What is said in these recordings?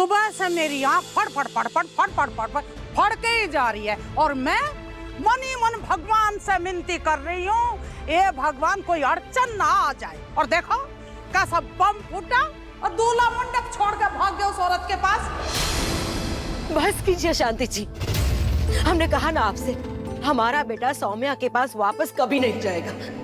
सुबह से मेरी आंख फड़ फड़ फड़ फड़ फड़ फड़ फड़ फड़ फड़ के ही जा रही है और मैं मन ही मन भगवान से विनती कर रही हूँ, ये भगवान कोई अड़चन ना आ जाए। और देखो कैसा बम फूटा और दूल्हा मंडप छोड़ के भाग गया उस औरत के पास। बस कीजिए शांति जी, हमने कहा ना आपसे, हमारा बेटा सौम्या के पास वापस कभी नहीं जाएगा।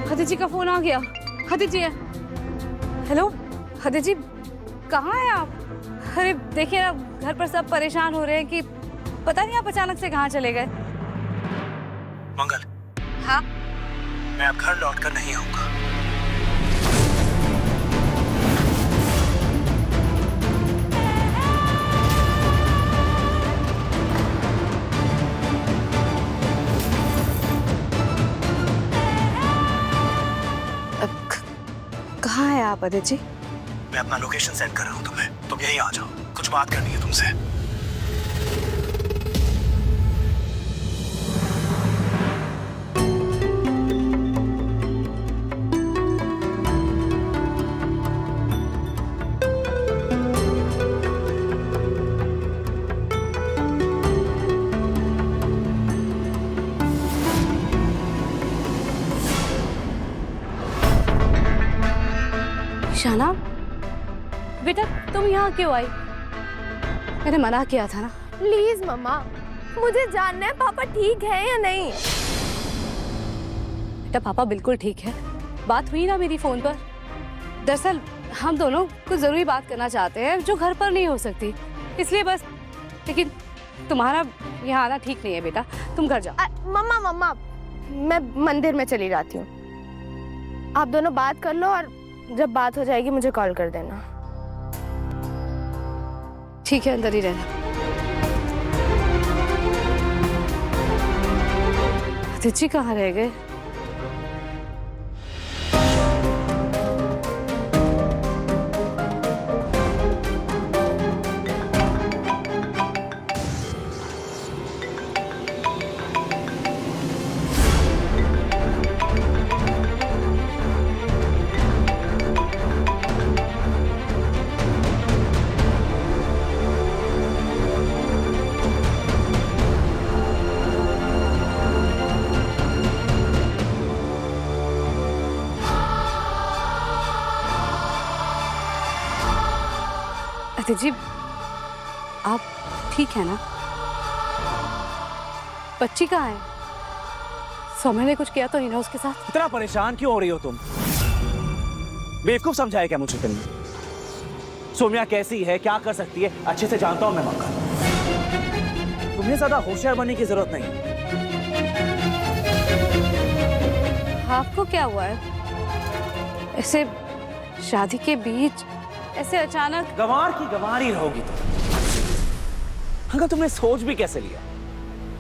खदी जी का फोन आ गया। खदी जी है। हेलो खदी जी, कहाँ हैं आप? अरे देखिए ना, घर पर सब परेशान हो रहे हैं कि पता नहीं आप अचानक से कहाँ चले गए। मंगल। हाँ? मैं अब घर लौटकर नहीं आऊंगा। कहाँ है आप अदिति जी? मैं अपना लोकेशन सेंड कर रहा हूँ तुम्हें, तुम यहीं आ जाओ, कुछ बात करनी है तुमसे। शाना बेटा, तुम यहाँ क्यों आई? मैंने मना किया था ना। प्लीज मम्मा, मुझे जानना है पापा ठीक है या नहीं। बेटा पापा बिल्कुल ठीक है, बात हुई ना मेरी फोन पर। दरअसल हम दोनों कुछ जरूरी बात करना चाहते हैं जो घर पर नहीं हो सकती, इसलिए बस। लेकिन तुम्हारा यहाँ आना ठीक नहीं है बेटा, तुम घर जाओ। मम्मा मम्मा, मैं मंदिर में चली जाती हूँ, आप दोनों बात कर लो और जब बात हो जाएगी मुझे कॉल कर देना। ठीक है, अंदर ही रहना। अदिति कहाँ रह गए? जी आप ठीक है ना? बच्ची कहाँ है? सौम्या ने कुछ किया तो नहीं ना उसके साथ? इतना परेशान क्यों हो रही हो तुम? बेवकूफ समझाया क्या मुझे तुमने? सौम्या कैसी है, क्या कर सकती है, अच्छे से जानता हूं मैं मंगल। तुम्हें ज्यादा होशियार बनने की जरूरत नहीं। आपको क्या हुआ है? ऐसे शादी के बीच ऐसे अचानक? गंवार की गंवार ही रहोगी तुम। अगर तुमने सोच भी कैसे लिया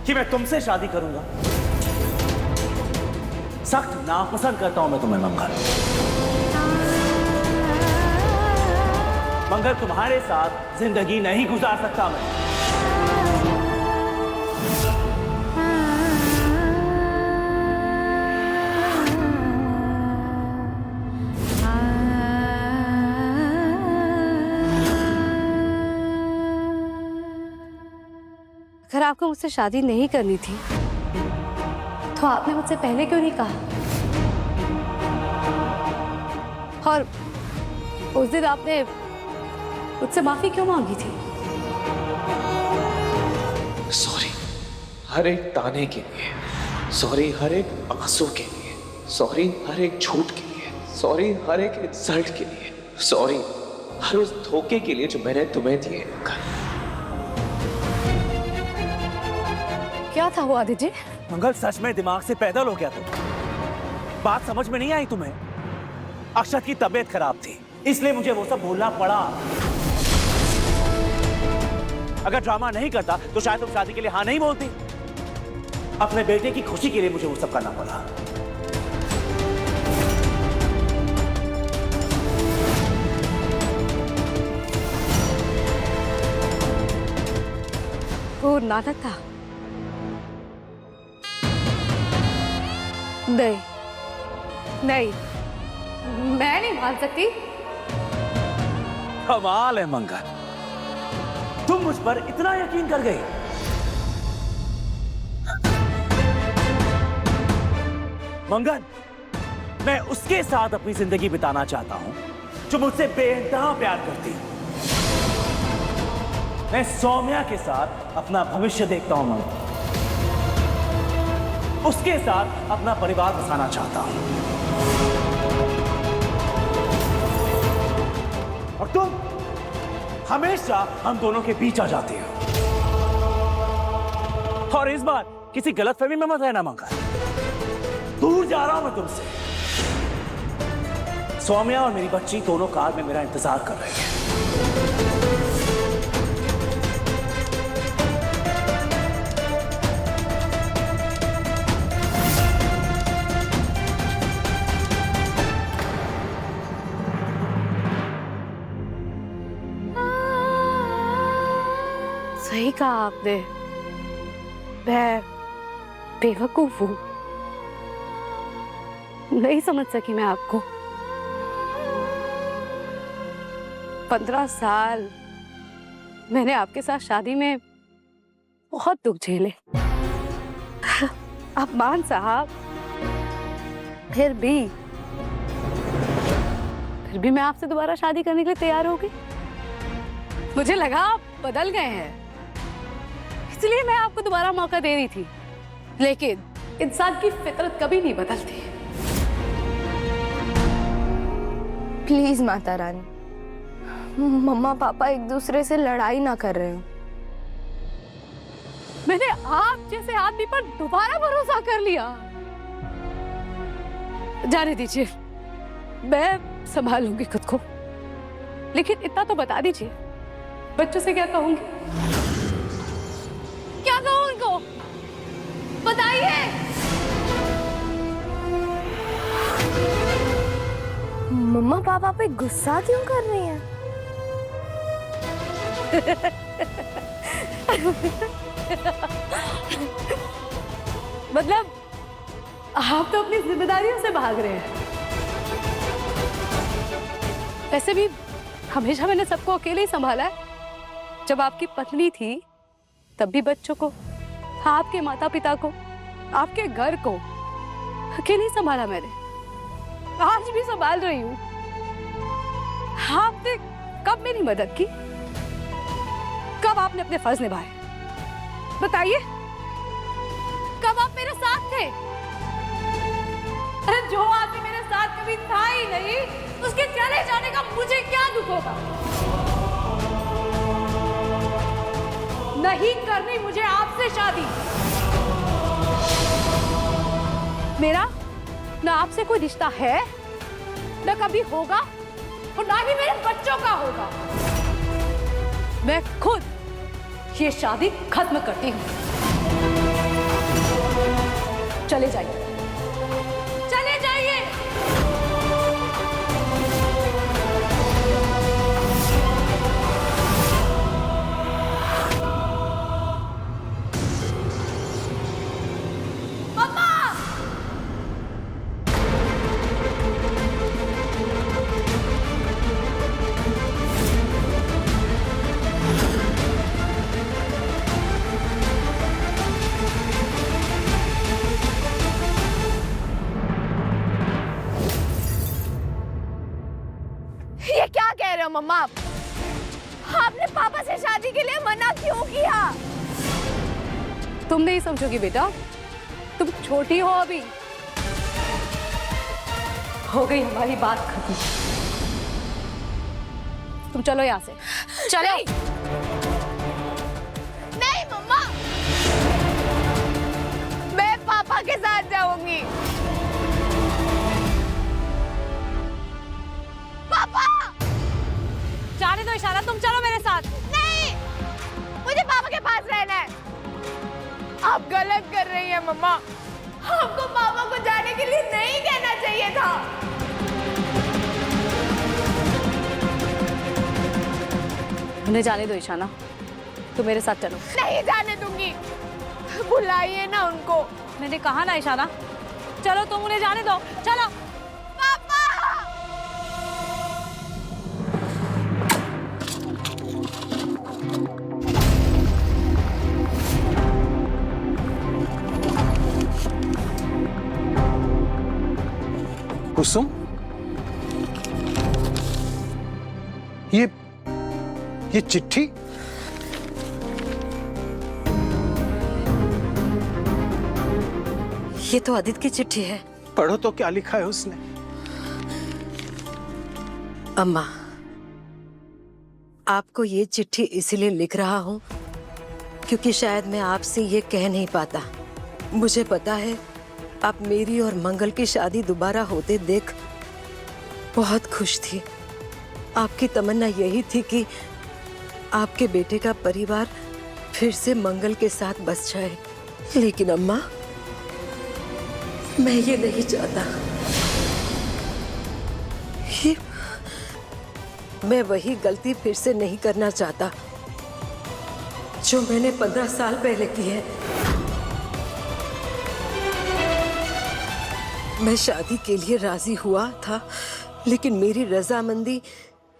कि मैं तुमसे शादी करूंगा? सख्त नापसंद करता हूं मैं तुम्हें मंगल। मंगल, तुम्हारे साथ जिंदगी नहीं गुजार सकता मैं। अगर आपको मुझसे शादी नहीं करनी थी तो आपने मुझसे पहले क्यों नहीं कहा? और उस दिन आपने मुझसे माफी क्यों मांगी थी? सॉरी हर एक ताने के लिए, सॉरी हर एक आंसू के लिए, सॉरी हर एक झूठ के लिए, सॉरी हर एक इंसल्ट के लिए, सॉरी हर उस धोखे के लिए जो मैंने तुम्हें दिए। क्या था वो आदित्य? मंगल, सच में दिमाग से पैदल हो गया तुम? बात समझ में नहीं आई तुम्हें? अक्षत की तबीयत खराब थी, इसलिए मुझे वो सब बोलना पड़ा। अगर ड्रामा नहीं करता तो शायद तुम शादी के लिए हाँ नहीं बोलती। अपने बेटे की खुशी के लिए मुझे वो सब करना पड़ा। वो नाटक था? नहीं, नहीं, मैं नहीं मान सकती। कमाल है मंगल, तुम मुझ पर इतना यकीन कर गई। मंगल, मैं उसके साथ अपनी जिंदगी बिताना चाहता हूं जो मुझसे बेइंतहा प्यार करती है। मैं सौम्या के साथ अपना भविष्य देखता हूं मंगल, उसके साथ अपना परिवार बसाना चाहता हूं। और तुम हमेशा हम दोनों के बीच आ जाती हो। और इस बार किसी गलतफहमी में मत रहना मंगल, दूर जा रहा हूं मैं तुमसे। सौम्या और मेरी बच्ची दोनों कार में मेरा इंतजार कर रही है। सही कहा आपने, मैं बेवकूफ हूं, नहीं समझ सकी मैं आपको। 15 साल मैंने आपके साथ शादी में बहुत दुख झेले, अपमान साहब, फिर भी मैं आपसे दोबारा शादी करने के लिए तैयार हो गई। मुझे लगा आप बदल गए हैं, इसलिए मैं आपको दोबारा मौका दे रही थी। लेकिन इंसान की फितरत कभी नहीं बदलती। प्लीज माता रानी, मम्मा पापा एक दूसरे से लड़ाई ना कर रहे हो। मैंने आप जैसे आदमी पर दोबारा भरोसा कर लिया। जाने दीजिए, मैं संभालूंगी खुद को। लेकिन इतना तो बता दीजिए, बच्चों से क्या कहूंगी? क्या कहूं उनको? बताइए। मम्मा पापा पे गुस्सा क्यों कर रही हैं? मतलब आप तो अपनी जिम्मेदारियों से भाग रहे हैं। वैसे भी हमेशा मैंने सबको अकेले ही संभाला है। जब आपकी पत्नी थी तब भी बच्चों को, आपके माता पिता को, आपके घर को अकेले ही संभाला मैंने। आज भी संभाल रही हूँ। आपने कब मेरी मदद की? कब आपने अपने फर्ज निभाए? बताइए, कब आप मेरे साथ थे? अरे जो आदमी मेरे साथ कभी था ही नहीं, उसके चले जाने का मुझे क्या दुख होगा? नहीं करनी मुझे आपसे शादी। मेरा ना आपसे कोई रिश्ता है, ना कभी होगा, और ना ही मेरे बच्चों का होगा। मैं खुद ये शादी खत्म करती हूँ। चले जाइए, चले जाइए। ये क्या कह रहे हो मम्मा? आपने पापा से शादी के लिए मना क्यों किया? तुम नहीं समझोगी बेटा, तुम छोटी हो अभी। हो गई हमारी बात खत्म। तुम चलो यहाँ से, चलो। नहीं मम्मा, मैं पापा के साथ जाऊंगी। पापा! जाने दो इशारा, तुम चलो मेरे साथ। नहीं, मुझे पापा के पास रहना है। आप गलत कर रही हैं मम्मा। आपको पापा को जाने के लिए नहीं कहना चाहिए था। उन्हें जाने दो ईशाना, तुम मेरे साथ चलो। नहीं जाने दूंगी, बुलाइए ना उनको। मैंने कहा ना ईशाना, चलो तुम उन्हें जाने दो, चलो। कुसुम, ये चिट्ठी? ये तो आदित्य की चिट्ठी है। पढ़ो तो क्या लिखा है उसने। अम्मा, आपको ये चिट्ठी इसलिए लिख रहा हूँ क्योंकि शायद मैं आपसे ये कह नहीं पाता। मुझे पता है आप मेरी और मंगल की शादी दोबारा होते देख बहुत खुश थी। आपकी तमन्ना यही थी कि आपके बेटे का परिवार फिर से मंगल के साथ बस जाए। लेकिन अम्मा, मैं ये नहीं चाहता। मैं वही गलती फिर से नहीं करना चाहता जो मैंने 15 साल पहले की है। मैं शादी के लिए राजी हुआ था, लेकिन मेरी रजामंदी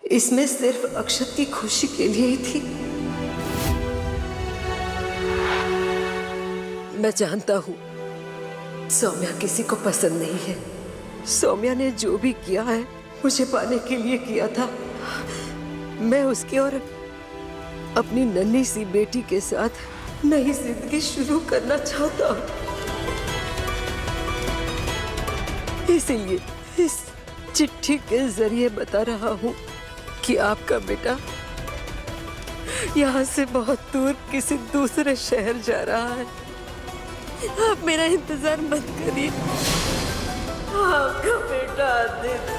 इसमें सिर्फ अक्षत की खुशी के लिए ही थी। मैं जानता हूं सौम्या किसी को पसंद नहीं है। सौम्या ने जो भी किया है मुझे पाने के लिए किया था। मैं उसकी और अपनी नन्ही सी बेटी के साथ नई जिंदगी शुरू करना चाहता हूं। इसीलिए इस चिट्ठी के जरिए बता रहा हूं कि आपका बेटा यहाँ से बहुत दूर किसी दूसरे शहर जा रहा है। आप मेरा इंतजार मत करिए। आपका बेटा Aditya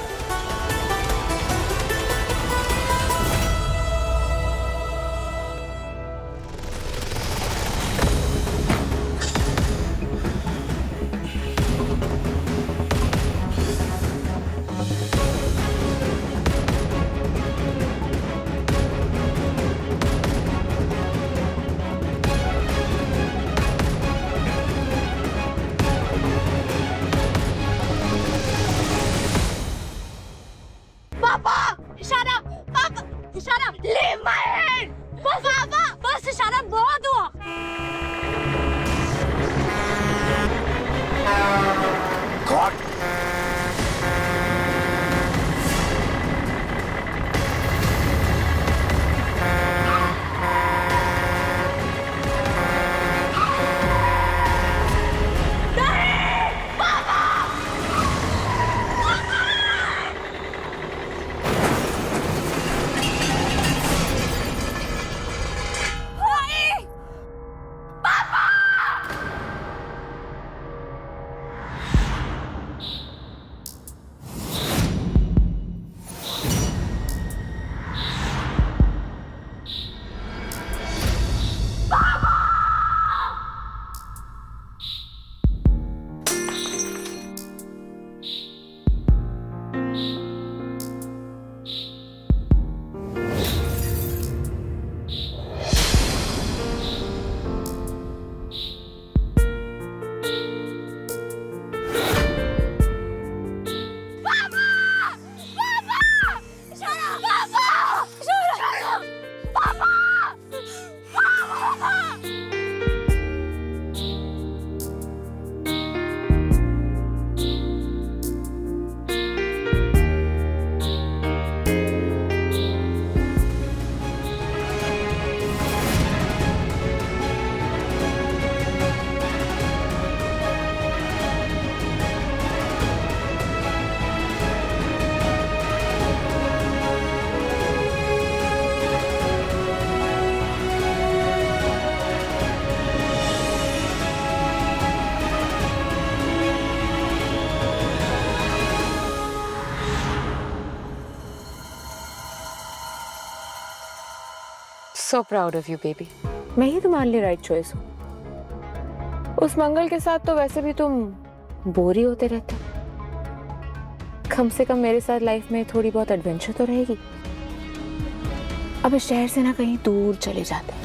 So proud of you, baby. मैं ही तुम्हारे लिए राइट चॉइस हूँ। उस मंगल के साथ तो वैसे भी तुम बोर ही होते रहते हो। कम से कम मेरे साथ लाइफ में थोड़ी बहुत एडवेंचर तो रहेगी। अब इस शहर से ना कहीं दूर चले जाते हैं,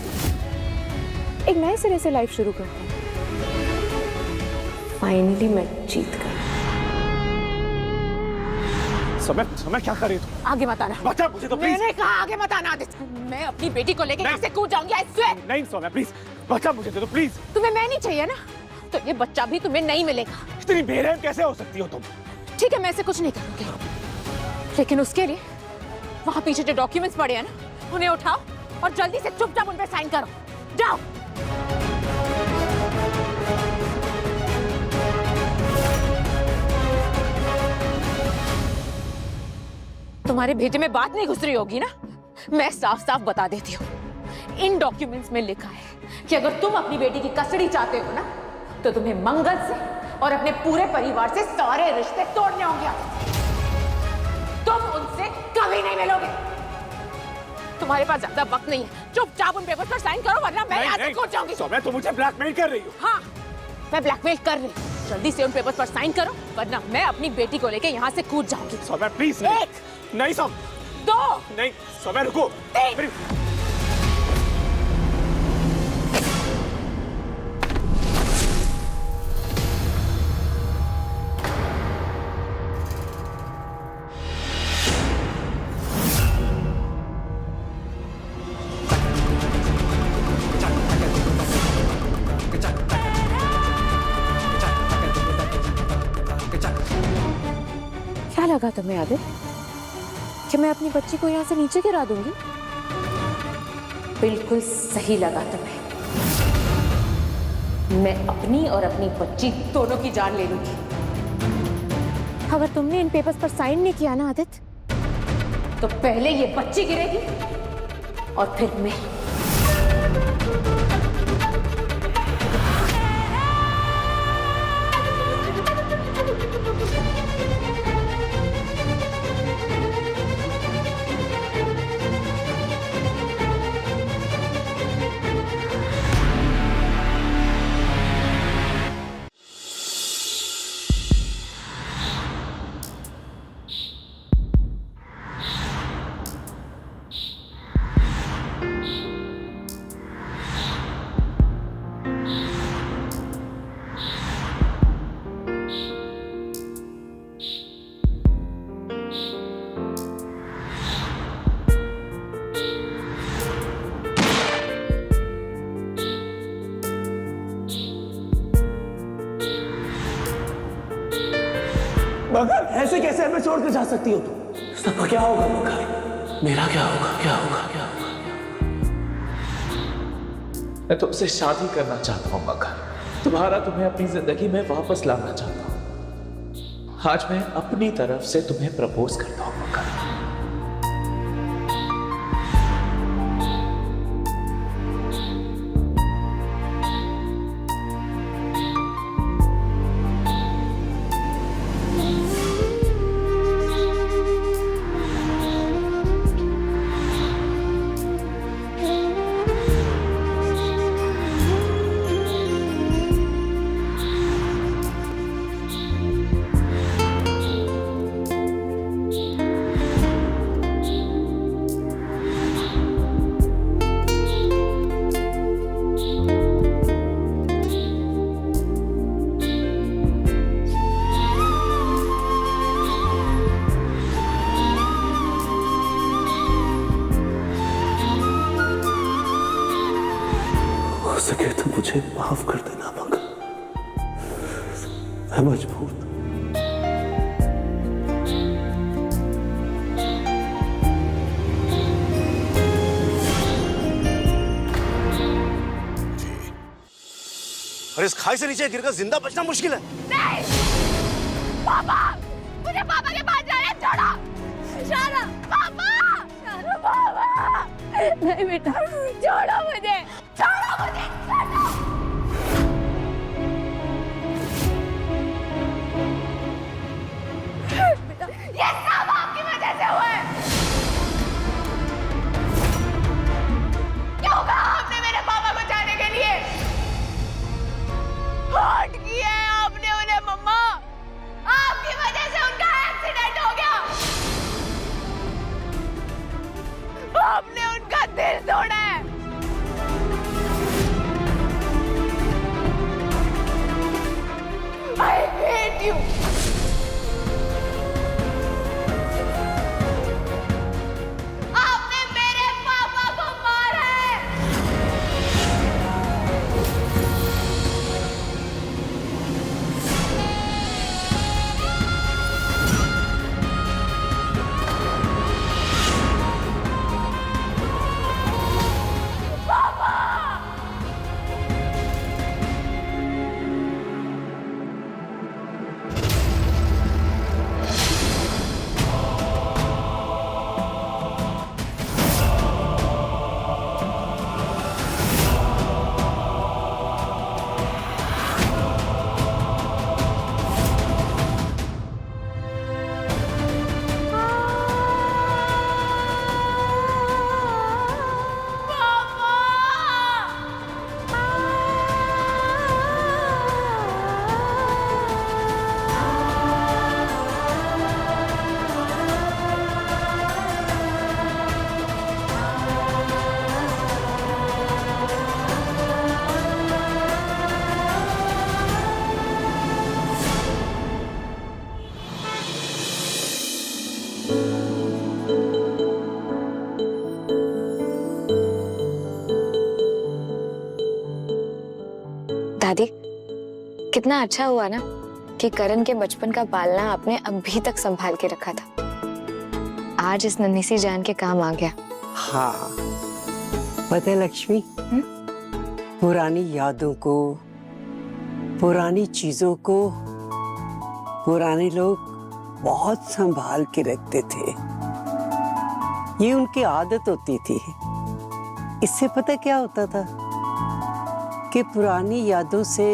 एक नए सिरे से लाइफ शुरू करते हैं। फाइनली मैं जीत गई। समय क्या कर रही है तुम? आगे मत आना। बता मुझे तो प्लीज। मैंने कहा आगे मत आना आदित्य। मैं अपनी बेटी को लेकर यहाँ से कूद जाऊंगी। I swear। नहीं सौम्या प्लीज, बता मुझे तो प्लीज। तुम्हें मैं नहीं चाहिए ना, तो ये बच्चा भी तुम्हें नहीं मिलेगा। इतनी बेरहम कैसे हो सकती हो तुम? ठीक है, मैं ऐसे कुछ नहीं करूंगी, लेकिन उसके लिए वहां पीछे जो डॉक्यूमेंट्स पड़े हैं ना, उन्हें उठाओ और जल्दी से चुपचाप उन पे साइन करो। जाओ। तुम्हारे भेजे में बात नहीं घुस रही होगी ना? मैं साफ साफ बता देती हूँ, इन डॉक्यूमेंट्स में लिखा है कि अगर तुम अपनी बेटी की कस्टडी चाहते हो ना, तो तुम्हें मंगल से और अपने पूरे परिवार से सारे रिश्ते तोड़ने होंगे। तुम उनसे कभी नहीं मिलोगे। तुम्हारे पास ज्यादा वक्त नहीं है, चुपचाप उन पेपर्स पर साइन करो वरना मैं यहाँ से कूद जाऊंगी। सौम्या, तुम मुझे ब्लैकमेल कर रही हो। हाँ, मैं ब्लैकमेल कर रही हूँ। जल्दी से उन पेपर्स पर साइन करो वरना मैं अपनी बेटी को लेके यहाँ से कूद जाऊंगी। सौम्या प्लीज। एक, नहीं सौम, दो, नहीं सौम्या रुको। तीन। क्या लगा तुम्हें आदित्य कि मैं अपनी बच्ची को यहाँ से नीचे गिरा दूंगी? बिल्कुल सही लगा तुम्हें। मैं अपनी और अपनी बच्ची दोनों की जान ले लूंगी। अगर तुमने इन पेपर्स पर साइन नहीं किया ना आदित्य, तो पहले ये बच्ची गिरेगी और फिर मैं। मगर ऐसे कैसे हमें छोड़ कर जा सकती हो तुम? सबका क्या होगा मगर? मेरा क्या होगा? क्या होगा? क्या होगा? मैं तुमसे शादी करना चाहता हूं मगर, तुम्हें अपनी जिंदगी में वापस लाना चाहता हूं। आज मैं अपनी तरफ से तुम्हें प्रपोज करता हूं मगर। हो सके तो मुझे माफ कर देना मगर, मैं मजबूर हूं। और इस खाई से नीचे गिरकर जिंदा बचना मुश्किल है। नहीं! पापा! मुझे पापा के पास जाना है, छोड़ो! शारा! पापा! शारा पापा! नहीं बेटा, छोड़ो मुझे! छोड़ो मुझे! छोड़ो! बेटा, ये सब आपकी वजह से हुआ है! क्यों कहा आपने मेरे पापा को जाने के लिए? हर्ट किया है आपने उन्हें मम्मा। आपकी वजह से उनका एक्सीडेंट हो गया। आपने उनका दिल तोड़ा है। कितना अच्छा हुआ ना कि करण के बचपन का पालना आपने अभी तक संभाल के रखा था। आज इस नन्ही सी जान के काम आ गया। हाँ पता है लक्ष्मी, पुरानी यादों को, पुरानी चीजों को पुराने लोग बहुत संभाल के रखते थे। ये उनकी आदत होती थी। इससे पता क्या होता था कि पुरानी यादों से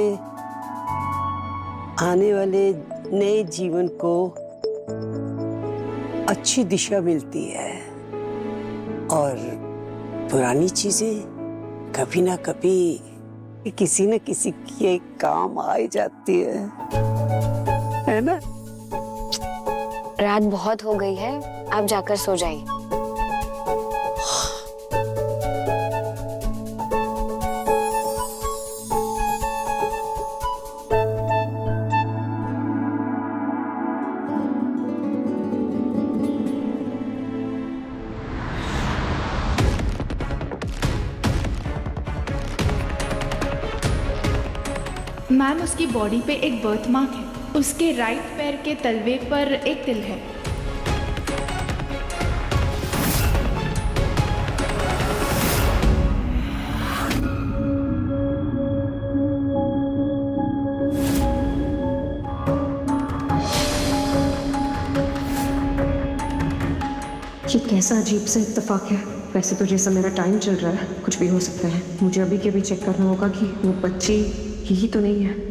आने वाले नए जीवन को अच्छी दिशा मिलती है और पुरानी चीजें कभी ना कभी किसी न किसी के काम आ ही जाती है ना? रात बहुत हो गई है, आप जाकर सो जाइए। मैम, उसकी बॉडी पे एक बर्थ मार्क है। उसके राइट पैर के तलवे पर एक तिल है। ये कैसा अजीब सा इत्तेफाक है। वैसे तो जैसा मेरा टाइम चल रहा है कुछ भी हो सकता है। मुझे अभी के अभी चेक करना होगा कि वो बच्ची यही तो नहीं है।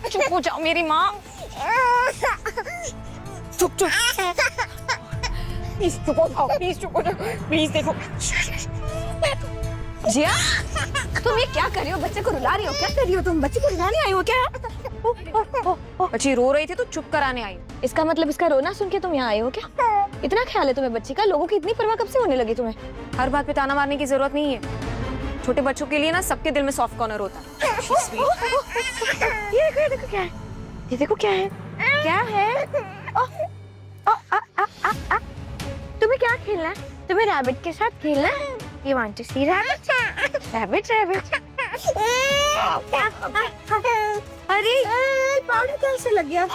चुप हो जाओ मेरी माँ। चुप चुप प्लीज चुप हो जाओ, प्लीज चुप हो जाओ, प्लीज। देखो जिया, तुम ये क्या कर रही हो? बच्चे को रुला रही हो? क्या कर रही हो तुम? बच्चे को रुलाने आई हो क्या? बच्ची रो रही थी तो चुप कराने आई। इसका मतलब इसका रोना सुन के तुम यहाँ आई हो क्या? इतना ख्याल है तुम्हें बच्ची का? लोगों की इतनी परवाह कब से होने लगी तुम्हें? हर बात पे ताना मारने की जरूरत नहीं है। छोटे बच्चों के लिए ना सबके दिल में सॉफ्ट कॉर्नर होता है। ये देखो क्या है, ये देखो क्या है, क्या है? तुम्हें क्या खेलना है? तुम्हें रैबिट के साथ खेलना है? You want to see rabbit? Rabbit, rabbit. अरे पाउडर कैसे लग गया?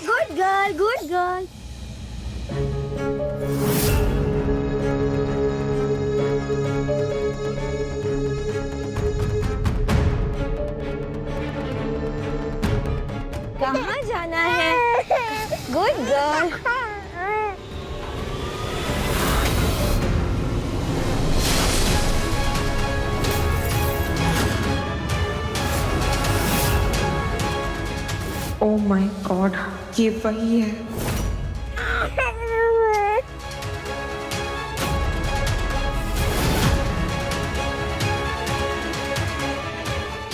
Good girl, good girl. कहाँ जाना है? Good girl. Oh my God, ये वही है।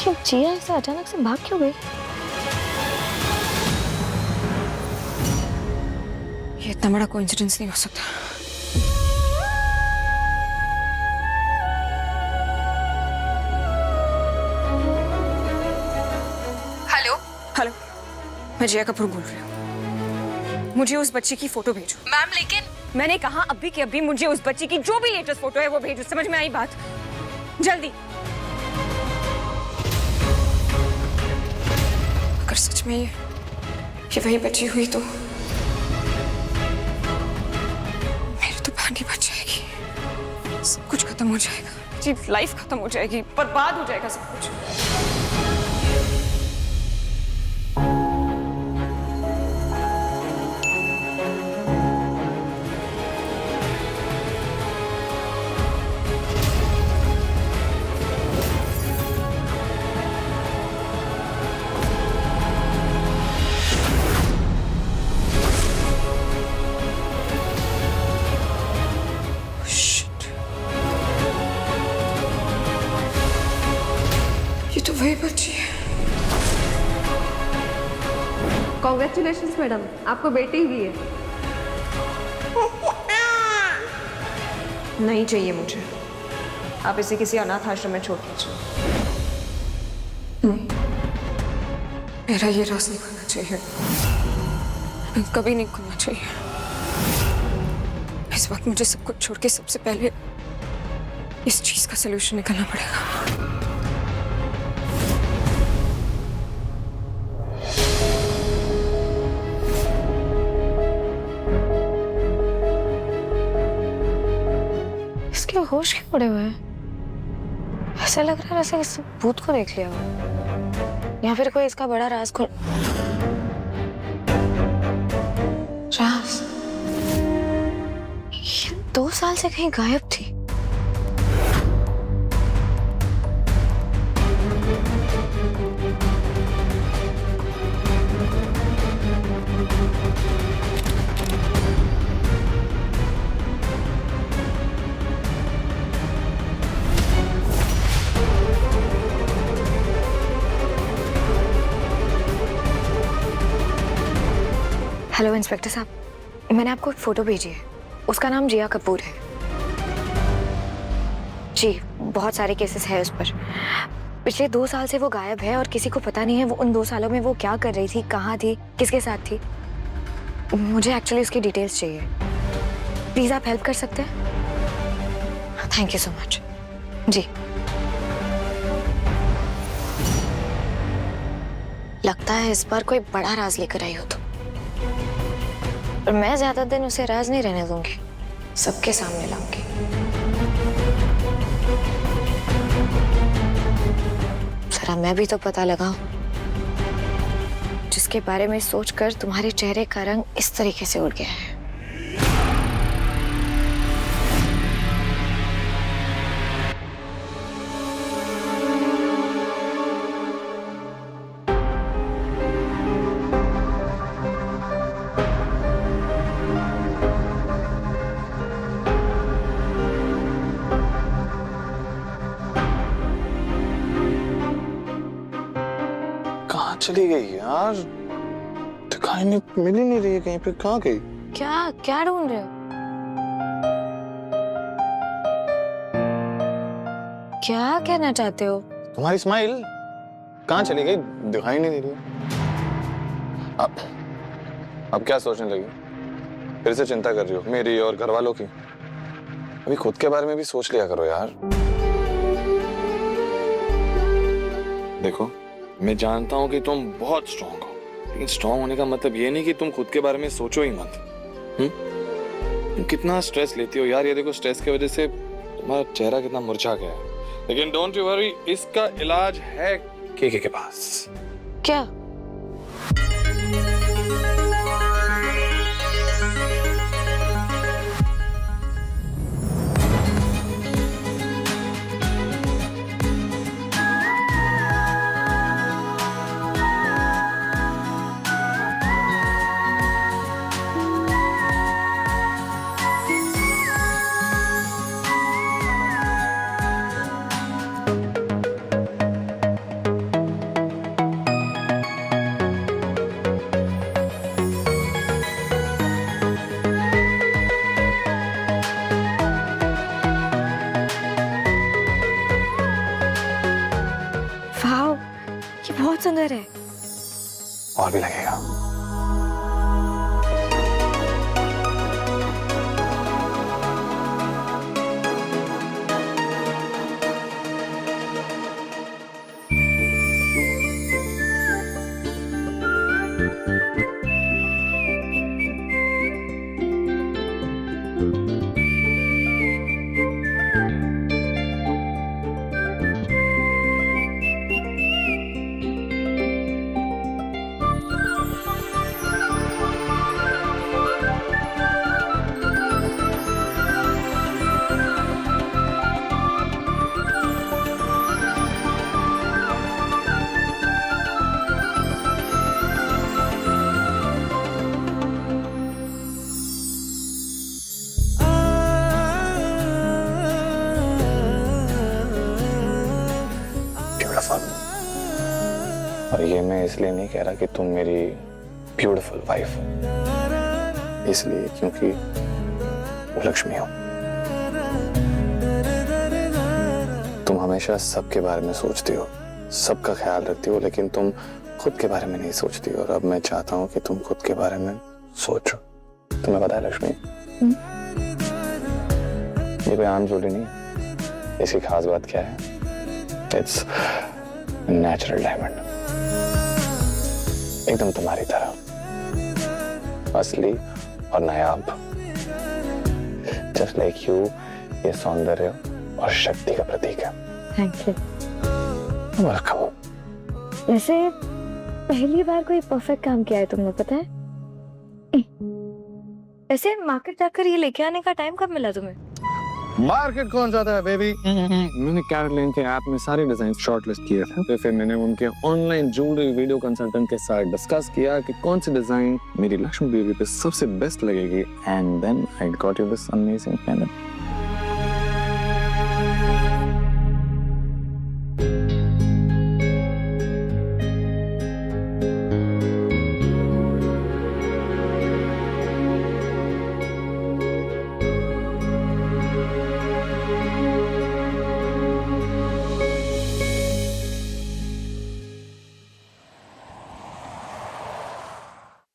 क्यों जिया ऐसा अचानक से भाग क्यों गई? ये इतना बड़ा कोइंसिडेंस नहीं हो सकता। हेलो हेलो, मैं जया कपूर बोल रही हूँ। मुझे उस बच्ची की फोटो भेजो। मैम लेकिन मैंने कहा अभी के अभी मुझे उस बच्ची की जो भी लेटेस्ट फोटो है वो भेजो। समझ में आई बात? जल्दी। अगर सच में ये वही बची हुई तो बच जाएगी, सब कुछ खत्म हो जाएगा। जी लाइफ खत्म हो जाएगी, बर्बाद हो जाएगा सब कुछ। तो वही बच्ची है। कॉन्ग्रेचुलेशंस मैडम, आपको बेटी हुई है। नहीं चाहिए मुझे, आप इसे किसी अनाथ आश्रम में छोड़ दीजिए। नहीं, मेरा ये राज नहीं खुलना चाहिए, कभी नहीं खुलना चाहिए। इस वक्त मुझे सब कुछ छोड़ के सबसे पहले इस चीज का सलूशन निकालना पड़ेगा। इसके होश क्यों उड़े हुए हैं? ऐसा लग रहा है जैसे किसी भूत को देख लिया हो, या फिर कोई इसका बड़ा राज खोल। राज, ये 2 साल से कहीं गायब थी। हेलो इंस्पेक्टर साहब, मैंने आपको एक फोटो भेजी है, उसका नाम जिया कपूर है। जी, बहुत सारे केसेस है उस पर। पिछले 2 साल से वो गायब है और किसी को पता नहीं है वो उन 2 सालों में वो क्या कर रही थी, कहाँ थी, किसके साथ थी। मुझे एक्चुअली उसकी डिटेल्स चाहिए। प्लीज आप हेल्प कर सकते हैं? Thank you so much. जी, लगता है इस बार कोई बड़ा राज लेकर आई हो तुम, और मैं ज्यादा दिन उसे राज नहीं रहने दूंगी, सबके सामने लाऊंगी। जरा मैं भी तो पता लगाऊं, जिसके बारे में सोचकर तुम्हारे चेहरे का रंग इस तरीके से उड़ गया है। चली गई यार, दिखाई नहीं, मिल ही नहीं रही है कहीं पे। कहाँ गई? क्या क्या ढूंढ रहे हो? क्या कहना चाहते हो? तुम्हारी स्माइल कहाँ चली गई, दिखाई नहीं दे रही। अब क्या सोचने लगी? फिर से चिंता कर रही हो मेरी और घर वालों की? अभी खुद के बारे में भी सोच लिया करो यार। देखो, मैं जानता हूँ कि तुम बहुत स्ट्रांग हो, लेकिन स्ट्रांग होने का मतलब ये नहीं कि तुम खुद के बारे में सोचो ही मत। तुम कितना स्ट्रेस लेती हो यार। ये देखो, स्ट्रेस की वजह से तुम्हारा चेहरा कितना मुरझा गया है। लेकिन डोंट यू वरी, इसका इलाज है केके के पास। क्या? बहुत सुंदर है। और भी लगेगा। और ये मैं इसलिए नहीं कह रहा कि तुम मेरी ब्यूटीफुल वाइफ हो, इसलिए क्योंकि लक्ष्मी हो। तुम हमेशा सबके बारे में सोचती हो, सबका ख्याल रखती हो, लेकिन तुम खुद के बारे में नहीं सोचती। और अब मैं चाहता हूँ कि तुम खुद के बारे में सोचो। तुम्हें पता है लक्ष्मी, ये कोई आम जोड़ी नहीं है। इसकी खास बात क्या है? इट्स नेचुरल डायमंड, एकदम तुम्हारी तरह असली और नायाब। जस्ट लाइक यू, ये सौंदर्य और शक्ति का प्रतीक है। Thank you. वेलकम। वैसे पहली बार कोई परफेक्ट काम किया है तुमने, पता है? वैसे मार्केट जाकर ये लेके आने का टाइम कब मिला तुम्हें? मार्केट कौन जाता है बेबी? मैंने कैरोलिन के ऐप में सारे डिजाइन शॉर्टलिस्ट किए थे, तो फिर मैंने उनके ऑनलाइन ज्वेलरी वीडियो कंसल्टेंट के साथ डिस्कस किया कि कौन सी डिजाइन मेरी लक्ष्मी बेबी पे सबसे बेस्ट लगेगी, and then I got you this amazing pendant.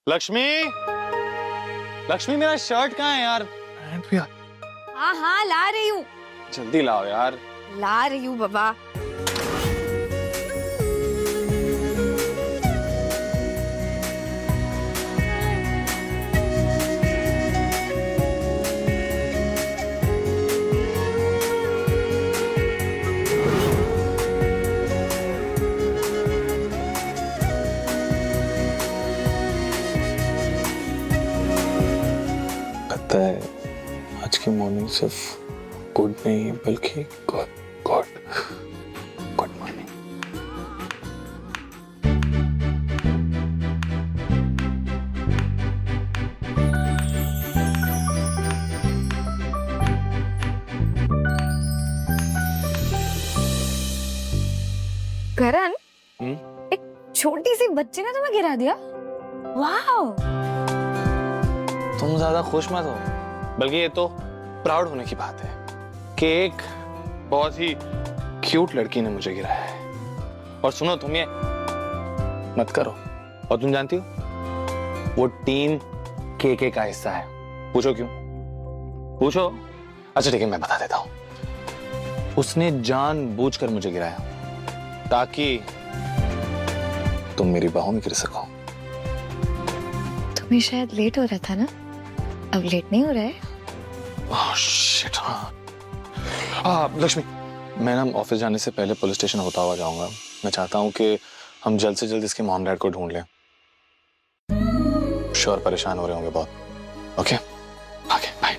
Lakshmi, Lakshmi मेरा शर्ट कहाँ है यार? हाँ हाँ ला रही हूँ। जल्दी लाओ यार। ला रही हूँ बाबा। लगता है आज की मॉर्निंग सिर्फ गुड नहीं बल्कि गुड मॉर्निंग। करण, एक छोटी सी बच्ची ने तुम्हें गिरा दिया? वाह! तुम ज्यादा खुश मत हो, बल्कि ये तो प्राउड होने की बात है कि एक बहुत ही क्यूट लड़की ने मुझे गिराया है। और सुनो, तुम ये मत करो। और तुम जानती हो, वो टीम के का हिस्सा है। पूछो क्यों? पूछो। अच्छा ठीक है, मैं बता देता हूं। उसने जानबूझकर मुझे गिराया ताकि तुम मेरी बाहों में गिर सको। तुम्हें शायद लेट हो रहा था ना? अब लेट नहीं हो रहा है? Oh shit. हाँ लक्ष्मी, मैं ना ऑफिस जाने से पहले पुलिस स्टेशन होता हुआ जाऊंगा। मैं चाहता हूँ कि हम जल्द से जल्द इसके मॉम डैड को ढूंढ लें। श्योर परेशान हो रहे होंगे बहुत। Okay okay bye.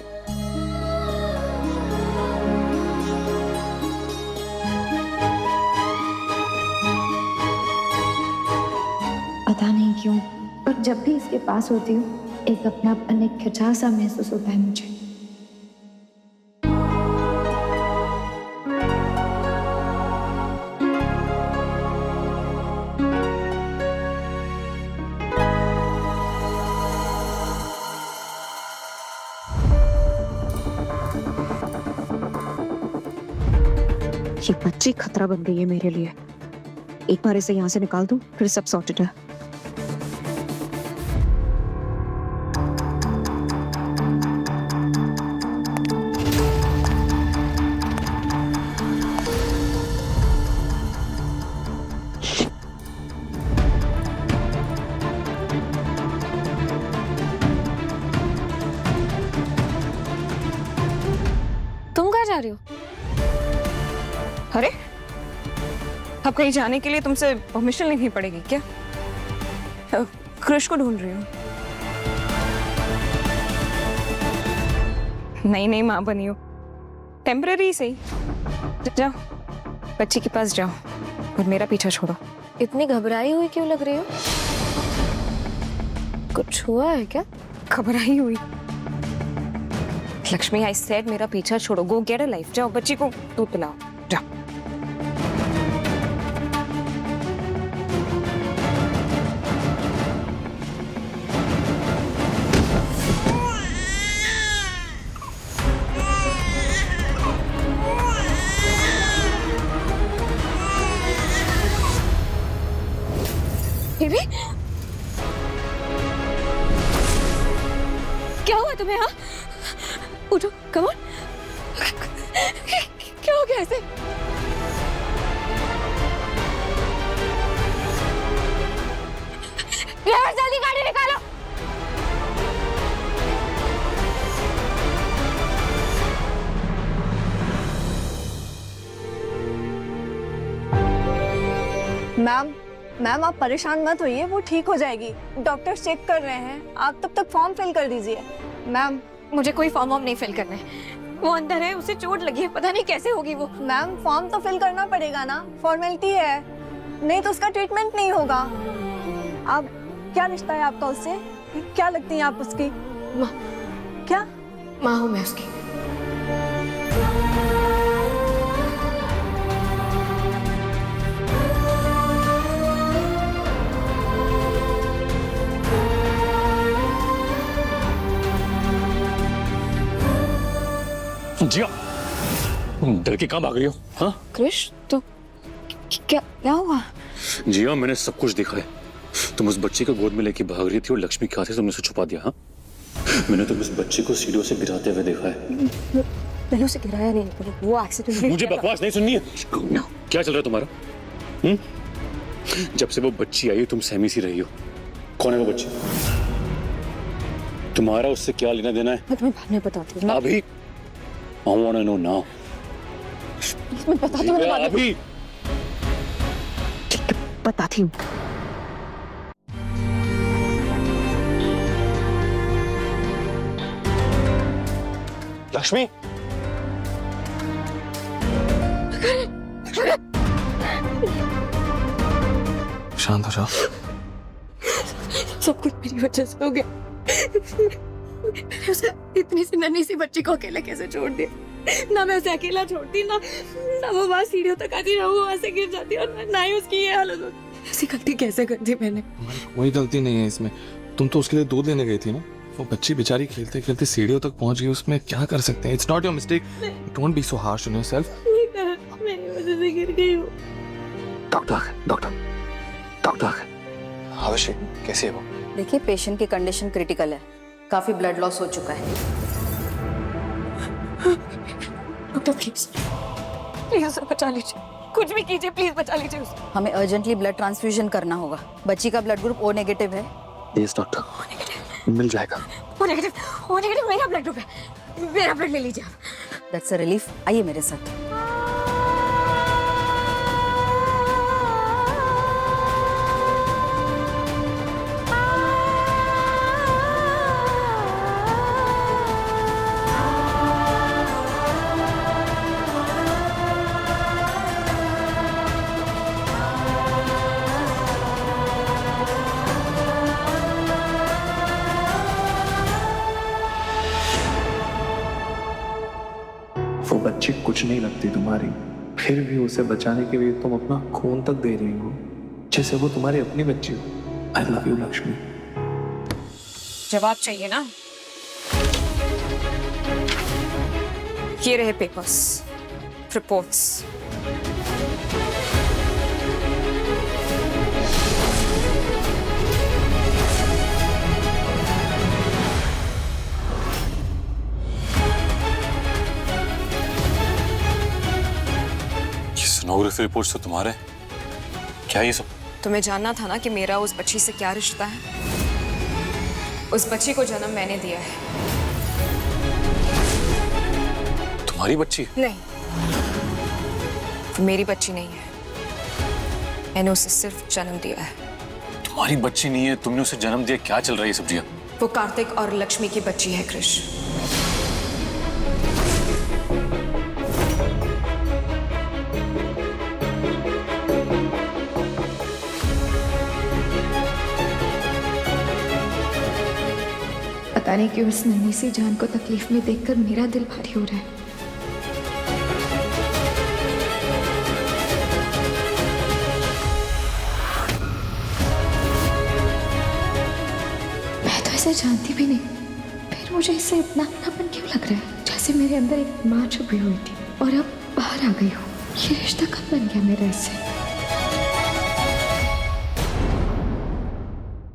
पता नहीं क्यों, पर जब भी इसके पास होती हूँ एक अपनापन, एक खिंचाव सा महसूस होता है मुझे। ये बच्ची खतरा बन गई है मेरे लिए। एक बार इसे यहाँ से निकाल दूं, फिर सब सॉर्टेड है। तुम कहाँ जा रही हो? अरे, अब कहीं जाने के लिए तुमसे परमिशन लेनी पड़ेगी क्या? कृष को ढूंढ रही हूँ। नई नई माँ बनी हो, टेम्पररी सही। जाओ, बच्ची के पास जाओ और मेरा पीछा छोड़ो। इतनी घबराई हुई क्यों लग रही हो? कुछ हुआ है क्या? घबराई हुई? लक्ष्मी, आई सेड मेरा पीछा छोड़ो। गो गेट अ लाइफ। जाओ, बच्ची को दूध पिलाओ। जाओ। बेबी क्या हुआ तुम्हें? हाँ उठो, कम ऑन। क्या हो गया ऐसे? ड्राइवर जल्दी गाड़ी निकालो। मैम आप परेशान मत होइए, वो ठीक हो जाएगी। डॉक्टर चेक कर रहे हैं, आप तब तक फॉर्म फिल कर दीजिए। मैम मुझे कोई फॉर्म नहीं फिल करना है, वो अंदर है, उसे चोट लगी है, पता नहीं कैसे होगी वो। मैम फॉर्म तो फिल करना पड़ेगा ना, फॉर्मेलिटी है, नहीं तो उसका ट्रीटमेंट नहीं होगा। आप क्या रिश्ता है आपका उससे? क्या लगती हैं आप उसकी? माँ। क्या? माँ हूँ मैं उसकी। जिया, डर के कहाँ भाग रही हो? हाँ कृष, तो क्या क्या हुआ? जिया, मैंने सब कुछ देखा है। तुम उस बच्चे को गोद में लेके भाग रही थी और लक्ष्मी के हाथ से तुमने उसे छुपा दिया। हाँ, मैंने तुम उस बच्चे को सीढ़ियों से गिराते हुए देखा है। मैंने उसे गिराया नहीं, वो एक्सीडेंट। मुझे बकवास नहीं सुननी है। क्या चल रहा है तुम्हारा? जब से वो बच्ची आई तुम सहमी सी रही हो। कौन है वो बच्ची? तुम्हारा उससे क्या लेना देना है? मैं तुम्हें बाद में बताती हूँ। अभी I want to know now. मैं बताती हूँ अभी। बताती हूँ। लक्ष्मी, शांत हो जाओ। सब कुछ मेरी वजह से हो गया। मैंने उसे इतनी सी नन्ही सी बच्ची को अकेला कैसे छोड़ दिया? ना मैं उसे अकेला छोड़ती, ना वो वहाँ सीढ़ियों तक आती, ना वो वहाँ से गिर जाती, और ना ही उसकी ये हालत होती। ऐसी गलती कैसे कर दी मैंने? कोई गलती नहीं है इसमें। तुम तो उसके लिए दूध लेने गई थी ना। वो बच्ची बेचारी खेलते खेलते सीढ़ियों तक पहुंच गई, उसमें क्या कर सकते हैं? It's not your mistake. Don't be so harsh on yourself. मेरी वजह से गिर गई वो। डॉक्टर अभिषेक, कैसी है वो? देखिए, पेशेंट की कंडीशन क्रिटिकल है, काफी ब्लड लॉस हो चुका है। डॉक्टर प्लीज उसे बचा लीजिए, कुछ भी कीजिए, प्लीज बचा लीजिए उसे। हमें अर्जेंटली ब्लड ट्रांसफ्यूजन करना होगा। बच्ची का ब्लड ग्रुप O नेगेटिव है। यस डॉक्टर, मिल जाएगा। O नेगेटिव मेरा ब्लड ग्रुप है, मेरा ब्लड ले लीजिए आप। That's a relief. आइए मेरे साथ। वो बच्ची कुछ नहीं लगती तुम्हारी, फिर भी उसे बचाने के लिए तुम अपना खून तक दे रही हो, जैसे वो तुम्हारी अपनी बच्ची हो। I love you Lakshmi. जवाब चाहिए ना? ये रहे पेपर्स, रिपोर्ट्स। सोनोग्राफी रिपोर्ट्स तो तुम्हारे, क्या ये सब? तुम्हें जानना था ना कि मेरा उस बच्ची से क्या रिश्ता है? उस बच्ची को जन्म मैंने दिया है। तुम्हारी बच्ची? नहीं, वो मेरी बच्ची नहीं है, मैंने उसे सिर्फ जन्म दिया है। तुम्हारी बच्ची नहीं है, तुमने उसे जन्म दिया? क्या चल रहा है ये सब जिया? वो कार्तिक और लक्ष्मी की बच्ची है कृष। पता नहीं क्यों इस नन्ही सी जान को तकलीफ में देखकर मेरा दिल भारी हो रहा है। मैं तो इसे जानती भी नहीं, फिर मुझे इससे इतना अपनापन क्यों लग रहा है? जैसे मेरे अंदर एक माँ छुपी हुई थी और अब बाहर आ गई हूँ। ये रिश्ता कब बन गया मेरा इससे?